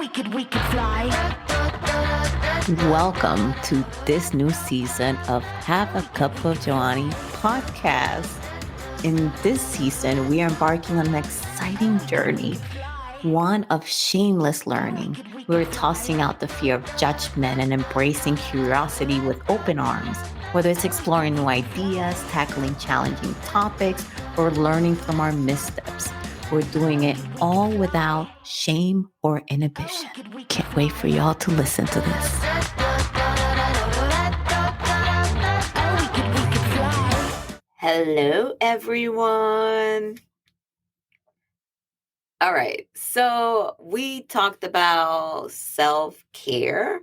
we could fly. Welcome to this new season of Have a Cup of Johanny podcast. In this season, we are embarking on an exciting journey, one of shameless learning. We're tossing out the fear of judgment and embracing curiosity with open arms. Whether it's exploring new ideas, tackling challenging topics, or learning from our missteps, we're doing it all without shame or inhibition. Can't wait for y'all to listen to this. Hello, everyone. All right, so we talked about self-care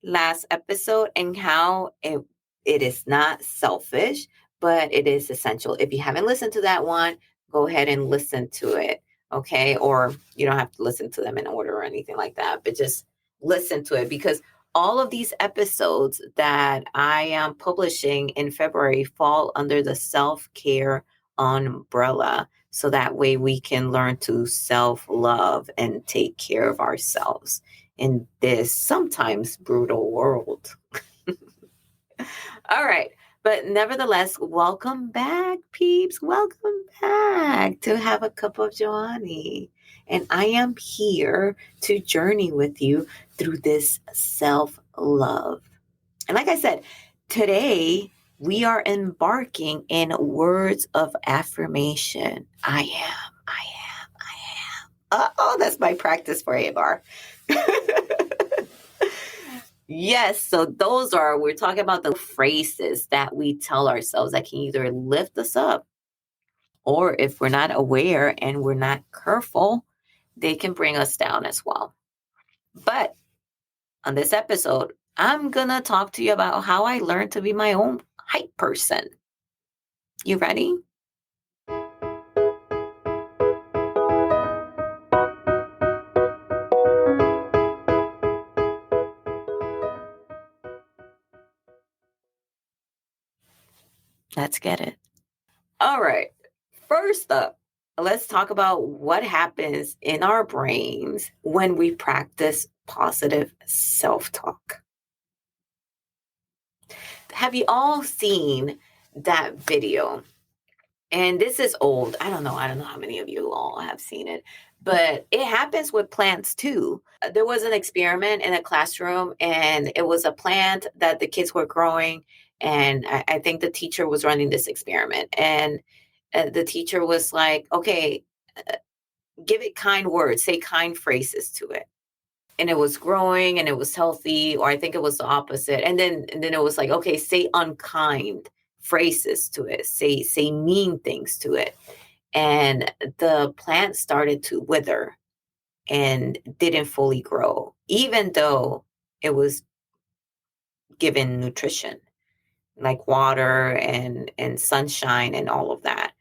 last episode and how it is not selfish, but it is essential. If you haven't listened to that one, go ahead and listen to it, okay? Or you don't have to listen to them in order or anything like that, but just listen to it because all of these episodes that I am publishing in February fall under the self-care umbrella. So that way we can learn to self-love and take care of ourselves in this sometimes brutal world. All right. But nevertheless, welcome back, peeps. Welcome back to Have a Cup of Johanny. And I am here to journey with you through this self-love. And like I said, today we are embarking in words of affirmation. I am. Oh, that's my practice for ABAR. Yes, so we're talking about the phrases that we tell ourselves that can either lift us up, or if we're not aware and we're not careful, they can bring us down as well. But on this episode, I'm going to talk to you about how I learned to be my own hype person. You ready? Let's get it. All right. First up, let's talk about what happens in our brains when we practice positive self-talk. Have you all seen that video? And this is old. I don't know how many of you all have seen it, but it happens with plants too. There was an experiment in a classroom and it was a plant that the kids were growing. And I think the teacher was running this experiment and the teacher was like, okay, give it kind words, say kind phrases to it. And it was growing and it was healthy, or I think it was the opposite. And then it was like, okay, say unkind phrases to it, say mean things to it. And the plant started to wither and didn't fully grow, even though it was given nutrition, like water and sunshine and all of that.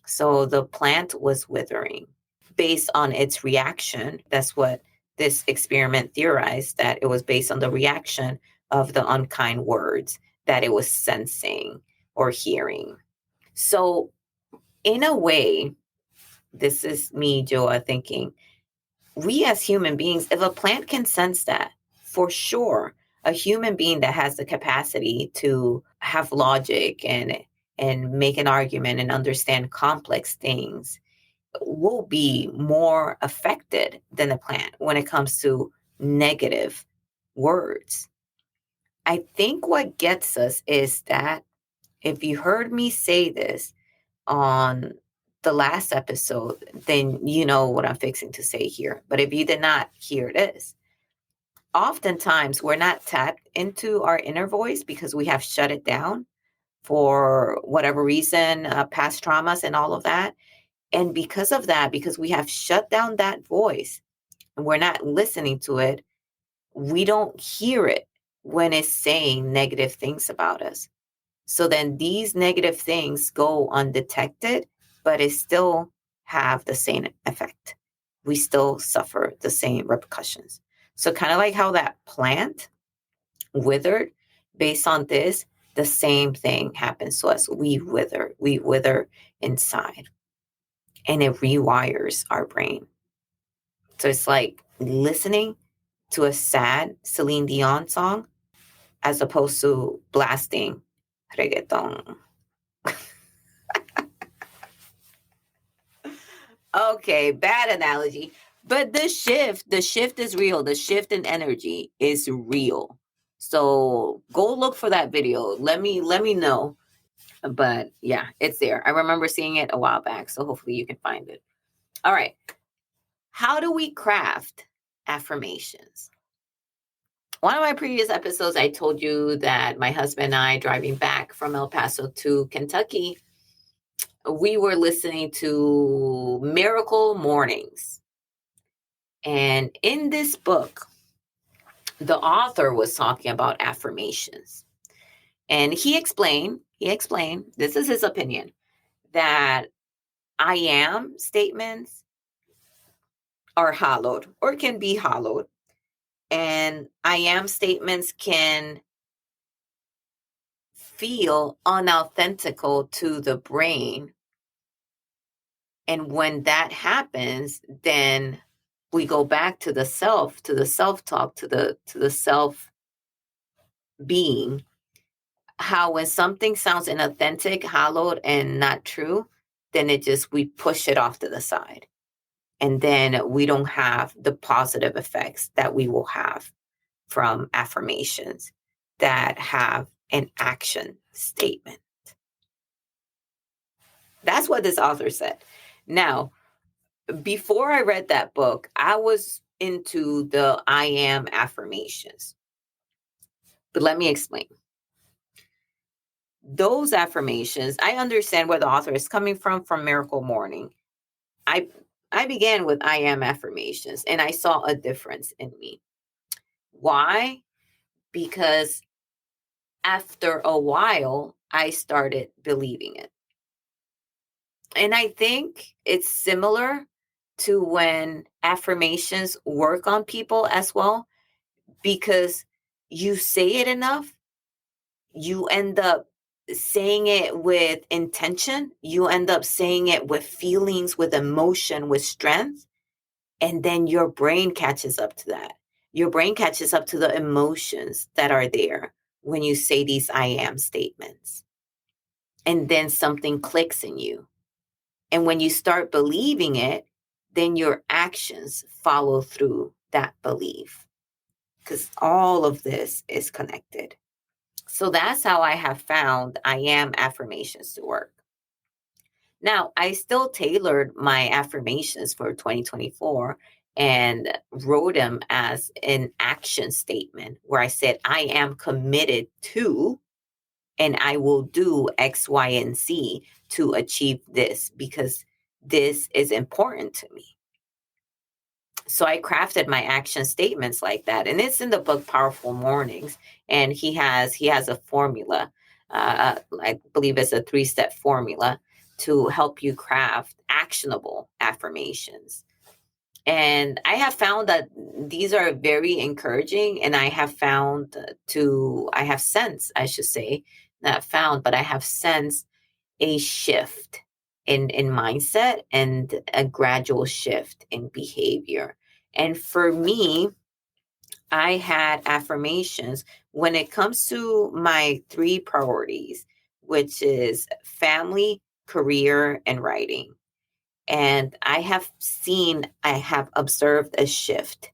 So the plant was withering based on its reaction. That's what this experiment theorized, that it was based on the reaction of the unkind words that it was sensing or hearing. So in a way, this is me, Joa, thinking, we as human beings, if a plant can sense that, for sure, a human being that has the capacity to have logic and make an argument and understand complex things will be more affected than the plant when it comes to negative words. I think what gets us is that if you heard me say this on the last episode, then you know what I'm fixing to say here. But if you did not hear this, oftentimes we're not tapped into our inner voice because we have shut it down for whatever reason, past traumas and all of that. And because of that, because we have shut down that voice and we're not listening to it, we don't hear it when it's saying negative things about us. So then these negative things go undetected, but it still have the same effect. We still suffer the same repercussions. So kind of like how that plant withered based on this, the same thing happens to us. We wither inside, and it rewires our brain. So it's like listening to a sad Celine Dion song as opposed to blasting reggaeton. Okay, bad analogy. But the shift is real. The shift in energy is real. So go look for that video. Let me know. But yeah, it's there. I remember seeing it a while back. So hopefully you can find it. All right. How do we craft affirmations? One of my previous episodes, I told you that my husband and I, driving back from El Paso to Kentucky, we were listening to Miracle Mornings. And in this book, the author was talking about affirmations. And he explained, this is his opinion, that I am statements are hollowed or can be hollowed. And I am statements can feel unauthentical to the brain. And when that happens, then we go back to the self talk, to the self being. How when something sounds inauthentic, hollowed, and not true, then we push it off to the side. And then we don't have the positive effects that we will have from affirmations that have an action statement. That's what this author said. Now, before I read that book, I was into the I am affirmations. But let me explain. Those affirmations, I understand where the author is coming from Miracle Morning. I began with I am affirmations and I saw a difference in me. Why? Because after a while, I started believing it. And I think it's similar to when affirmations work on people as well, because you say it enough, you end up saying it with intention, you end up saying it with feelings, with emotion, with strength, and then your brain catches up to that. Your brain catches up to the emotions that are there when you say these I am statements. And then something clicks in you. And when you start believing it, then your actions follow through that belief, because all of this is connected. So that's how I have found I am affirmations to work. Now, I still tailored my affirmations for 2024 and wrote them as an action statement where I said, I am committed to, and I will do X, Y, and Z to achieve this because this is important to me. So I crafted my action statements like that. And it's in the book, Powerful Mornings. And he has a formula. I believe it's a 3-step formula to help you craft actionable affirmations. And I have found that these are very encouraging. And I have sensed a shift in mindset and a gradual shift in behavior. And for me, I had affirmations when it comes to my 3 priorities, which is family, career, and writing. And I have observed a shift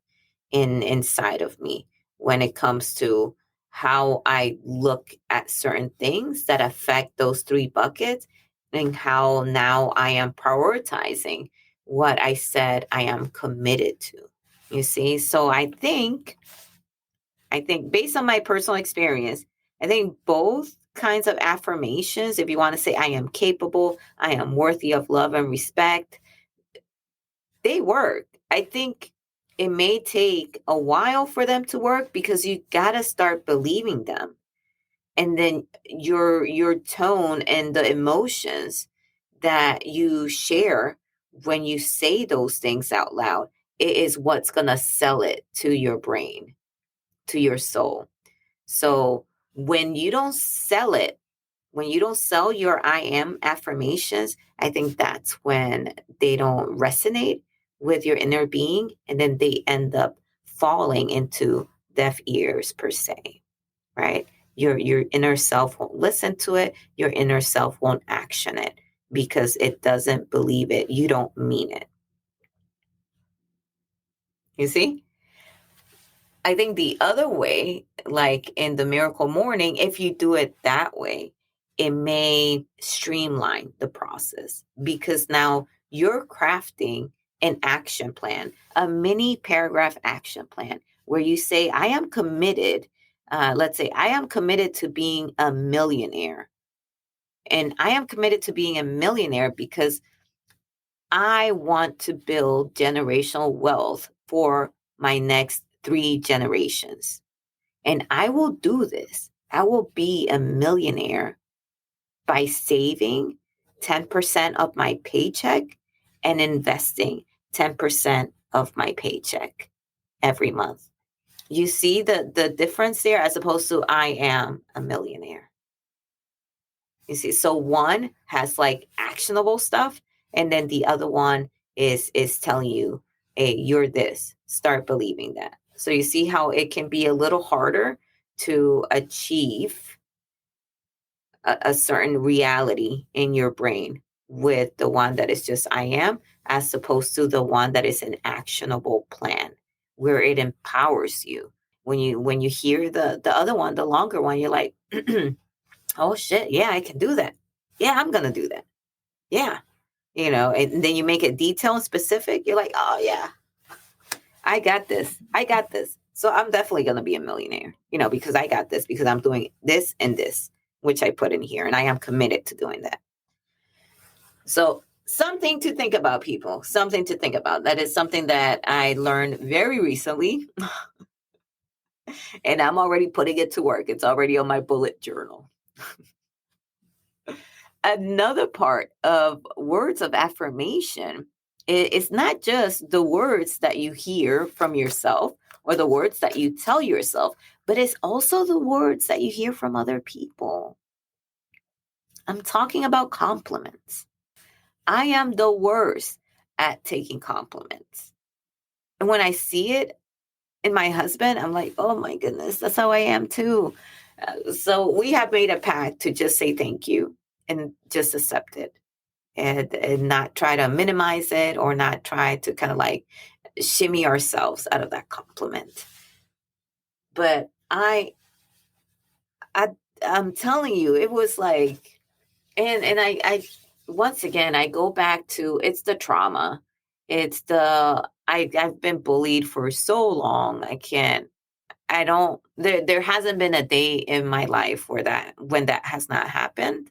inside of me when it comes to how I look at certain things that affect those 3 buckets, and how now I am prioritizing what I said I am committed to. You see? So I think based on my personal experience, I think both kinds of affirmations, if you want to say I am capable, I am worthy of love and respect, they work. I think it may take a while for them to work because you got to start believing them. And then your tone and the emotions that you share when you say those things out loud, it is what's going to sell it to your brain, to your soul. So when you don't sell it, when you don't sell your I am affirmations, I think that's when they don't resonate with your inner being, and then they end up falling into deaf ears per se, right? Your inner self won't listen to it. Your inner self won't action it because it doesn't believe it. You don't mean it. You see? I think the other way, like in the miracle morning, if you do it that way, it may streamline the process because now you're crafting an action plan, a mini paragraph action plan where you say, I am committed. Let's say, I am committed to being a millionaire. And I am committed to being a millionaire because I want to build generational wealth for my next 3 generations. And I will do this. I will be a millionaire by saving 10% of my paycheck and investing 10% of my paycheck every month. You see the difference there as opposed to I am a millionaire. You see, so one has like actionable stuff, and then the other one is telling you, hey, you're this. Start believing that. So you see how it can be a little harder to achieve a certain reality in your brain with the one that is just I am, as opposed to the one that is an actionable plan where it empowers you. When you hear the other one, the longer one, you're like, oh shit, yeah, I can do that. Yeah, I'm gonna do that. Yeah. And then you make it detailed and specific. You're like, oh yeah, I got this. I got this. So I'm definitely gonna be a millionaire, because I got this, because I'm doing this and this, which I put in here, and I am committed to doing that. So something to think about, people. Something to think about. That is something that I learned very recently. And I'm already putting it to work. It's already on my bullet journal. Another part of words of affirmation is not just the words that you hear from yourself or the words that you tell yourself, but it's also the words that you hear from other people. I'm talking about compliments. I am the worst at taking compliments. And when I see it in my husband, I'm like, oh my goodness, that's how I am too. So we have made a pact to just say thank you and just accept it, and not try to minimize it or not try to kind of like shimmy ourselves out of that compliment. But I I'm telling you, it was like, and I once again I go back to, it's the trauma. It's the I've been bullied for so long. I don't there hasn't been a day in my life when that has not happened.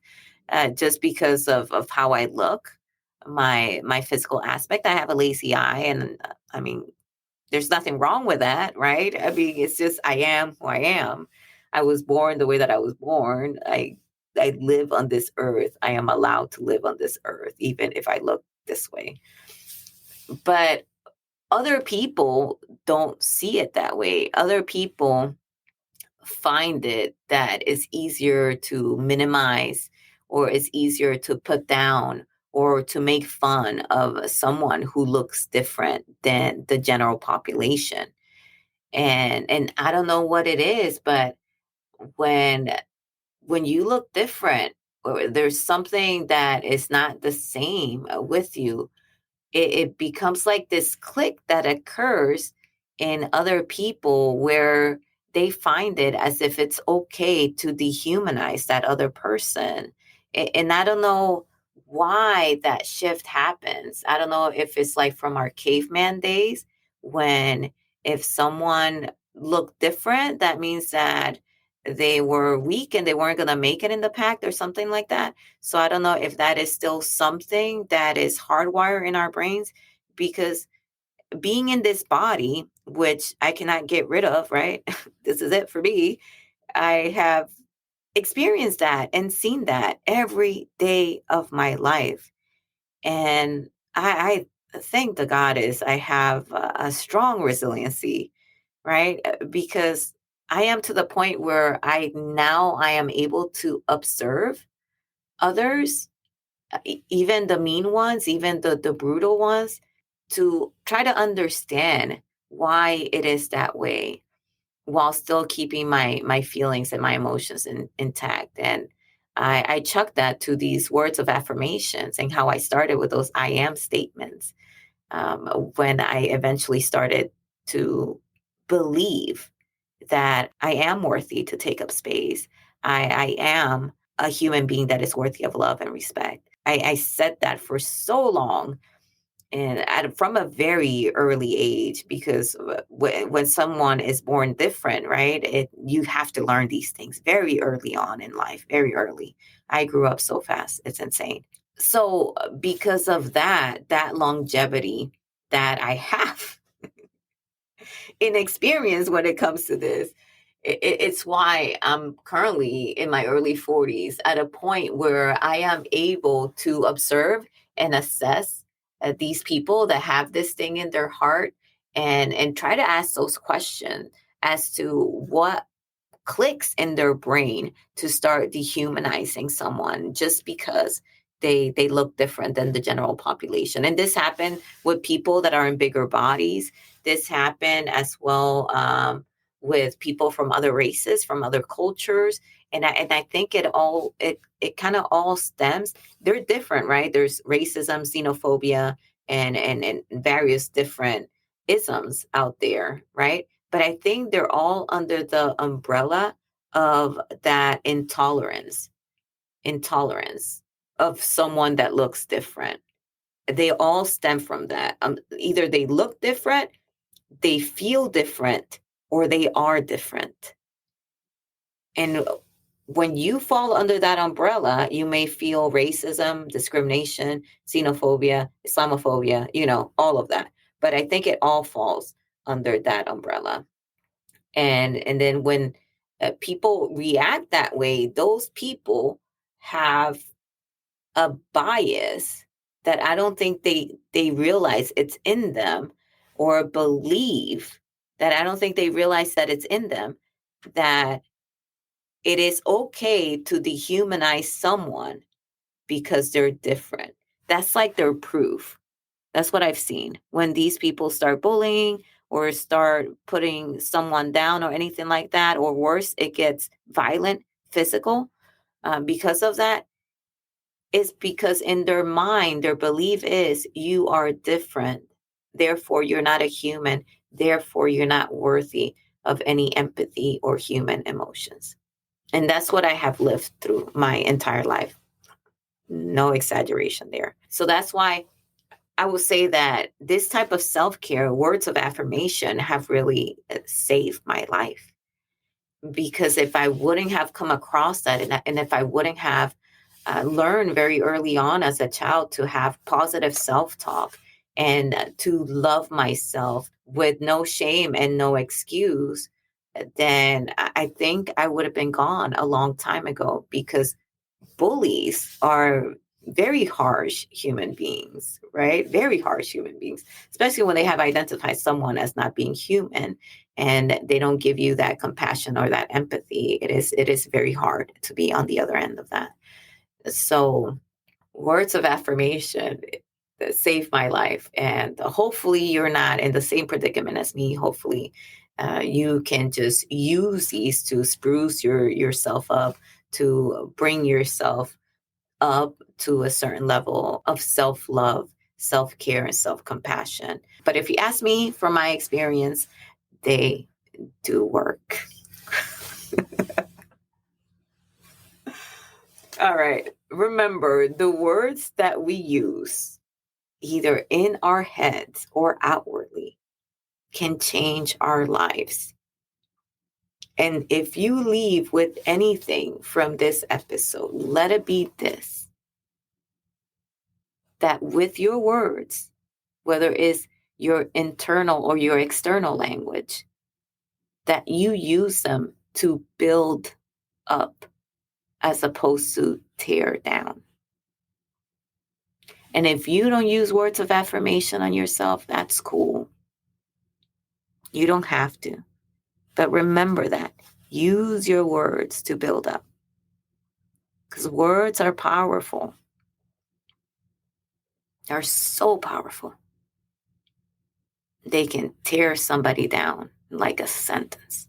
Just because of how I look, my physical aspect. I have a lazy eye, and I mean, there's nothing wrong with that, right? I mean, it's just I am who I am. I was born the way that I was born. I live on this earth. I am allowed to live on this earth, even if I look this way. But other people don't see it that way. Other people find it that it's easier to minimize, or it's easier to put down, or to make fun of someone who looks different than the general population. And I don't know what it is, but when when you look different, or there's something that is not the same with you, it becomes like this click that occurs in other people where they find it as if it's okay to dehumanize that other person. And I don't know why that shift happens. I don't know if it's like from our caveman days, when if someone looked different, that means that they were weak and they weren't going to make it in the pack or something like that. So I don't know if that is still something that is hardwired in our brains, because being in this body, which I cannot get rid of, right? This is it for me. I have experienced that and seen that every day of my life. And I thank the goddess I have a strong resiliency, right? Because I am to the point where I am able to observe others, even the mean ones, even the brutal ones, to try to understand why it is that way while still keeping my feelings and my emotions intact. And I chuck that to these words of affirmations and how I started with those I am statements, when I eventually started to believe that I am worthy to take up space. I am a human being that is worthy of love and respect. I said that for so long, and from a very early age, because when someone is born different, right, you have to learn these things very early on in life, very early. I grew up so fast, it's insane. So because of that longevity that I have in experience when it comes to this, it's why I'm currently in my early 40s at a point where I am able to observe and assess these people that have this thing in their heart, and try to ask those questions as to what clicks in their brain to start dehumanizing someone just because they look different than the general population. And this happened with people that are in bigger bodies. This happened as well, with people from other races, from other cultures. And I think it kind of all stems. They're different, right? There's racism, xenophobia, and various different isms out there, right? But I think they're all under the umbrella of that intolerance of someone that looks different. They all stem from that. Either they look different, they feel different, or they are different. And when you fall under that umbrella, you may feel racism, discrimination, xenophobia, Islamophobia, all of that. But I think it all falls under that umbrella. And then when people react that way, those people have a bias that I don't think they realize it's in them, or believe that I don't think they realize that it's in them, that it is okay to dehumanize someone because they're different. That's like their proof. That's what I've seen. When these people start bullying or start putting someone down or anything like that, or worse, it gets violent, physical, because of that, is because in their mind, their belief is you are different. Therefore, you're not a human. Therefore, you're not worthy of any empathy or human emotions. And that's what I have lived through my entire life. No exaggeration there. So that's why I will say that this type of self care, words of affirmation, have really saved my life. Because if I wouldn't have come across that, and if I wouldn't have learned very early on as a child to have positive self talk, and to love myself with no shame and no excuse, then I think I would have been gone a long time ago, because bullies are very harsh human beings, right? Very harsh human beings, especially when they have identified someone as not being human, and they don't give you that compassion or that empathy. It is very hard to be on the other end of that. So words of affirmation that saved my life, and hopefully you're not in the same predicament as me. Hopefully you can just use these to spruce yourself up, to bring yourself up to a certain level of self-love, self-care, and self-compassion. But if you ask me, from my experience, they do work. All right. Remember, the words that we use, either in our heads or outwardly, can change our lives. And if you leave with anything from this episode, let it be this: that with your words, whether it's your internal or your external language, that you use them to build up as opposed to tear down. And if you don't use words of affirmation on yourself, that's cool. You don't have to. But remember that. Use your words to build up, because words are powerful. They're so powerful. they can tear somebody down like a sentence.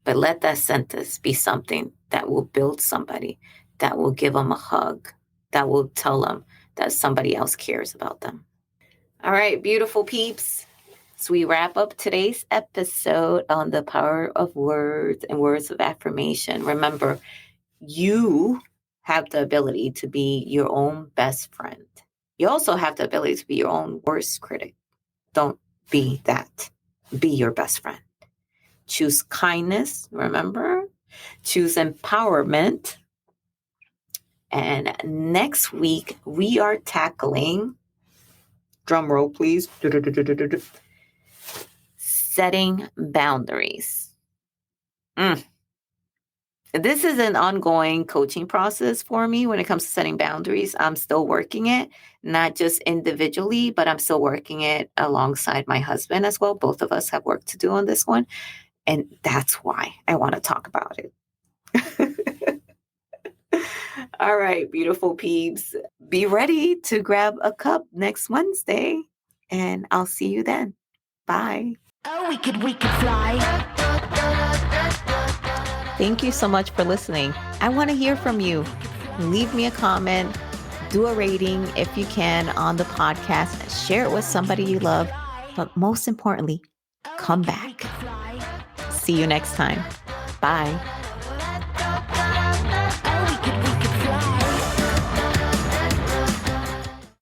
But let that sentence be something that will build somebody, that will give them a hug, that will tell them that somebody else cares about them. All right, beautiful peeps. So we wrap up today's episode on the power of words and words of affirmation. Remember, you have the ability to be your own best friend. You also have the ability to be your own worst critic. Don't be that. Be your best friend. Choose kindness, remember? Choose empowerment. And next week, we are tackling, drum roll please, setting boundaries. This is an ongoing coaching process for me when it comes to setting boundaries. I'm still working it, not just individually, but I'm still working it alongside my husband as well. Both of us have work to do on this one. And that's why I want to talk about it. All right, beautiful peeps. Be ready to grab a cup next Wednesday, and I'll see you then. Bye. Oh, we could fly. Thank you so much for listening. I want to hear from you. Leave me a comment, do a rating if you can on the podcast, share it with somebody you love, but most importantly, come back. See you next time. Bye.